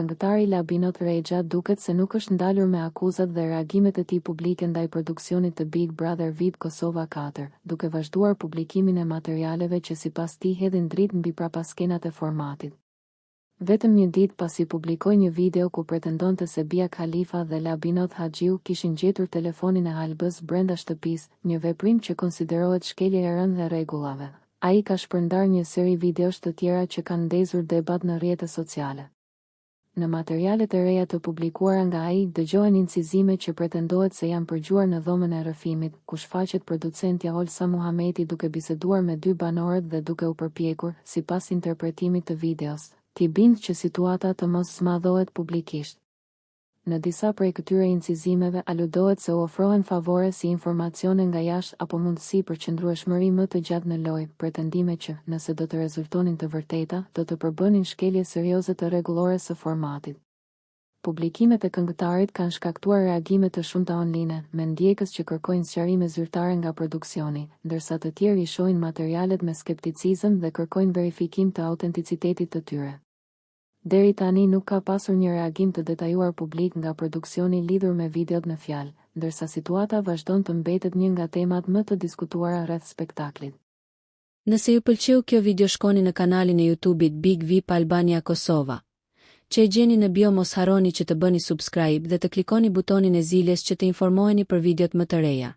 këngëtari Labinot Rexha duket se nuk është ndalur me akuzat dhe reagimet e tij publike ndaj produksionit të Big Brother VIP Kosova 4, duke vazhduar publikimin e materialeve që sipas tij hedhin dritë mbi prapaskenat e formatit. Vetëm një ditë pasi publikoi një video ku pretendonte se Bia Khalifa dhe Labinot Haxhiu kishin gjetur telefonin e Halbës brenda shtëpisë, një veprim që konsiderohet shkelje e rëndë e rregullave. Ai ka shpërndar një seri videosh të tjera që kanë ndezur debat në rrjetet sociale. Në materialet e reja të publikuara nga ai dëgjohen incizime që pretendohet se janë përgjuar në dhomën e rrëfimit, ku shfaqet producentja Olsa Muhameti duke biseduar me 2 banorët dhe duke u përpjekur, sipas interpretimit të videos, t'i bindë që situata të mos smadhohet publikisht. Në disa prej këtyre incizimeve aludohet se u ofrohen favore si informacione nga jashtë apo mundësi për qëndrueshmëri më të gjatë në lojë, pretendime që, nëse do të rezultonin të vërteta, do të përbënin shkelje serioze të rregullore së formatit. Publikimet e këngëtarit kanë shkaktuar reagime të shumta online, me ndjekës që kërkojnë sqarime zyrtare nga produksioni, ndërsa të tjerë i shohin materialet me skepticizëm dhe kërkojnë verifikim të autenticitetit të tyre. Deri tani nuk ka pasur një reagim të detajuar publik nga produksioni lidhur me videot në fjalë, ndërsa situata vazhdon të mbetet një nga temat më të diskutuara rreth spektaklit. Nëse ju pëlqeu kjo video shkoni në kanalin e YouTube-it Big VIP Albania Kosova, që e gjeni në bio. Mos harroni që të bëni subscribe dhe të klikoni butonin e ziljes që të informoheni për videot më të reja.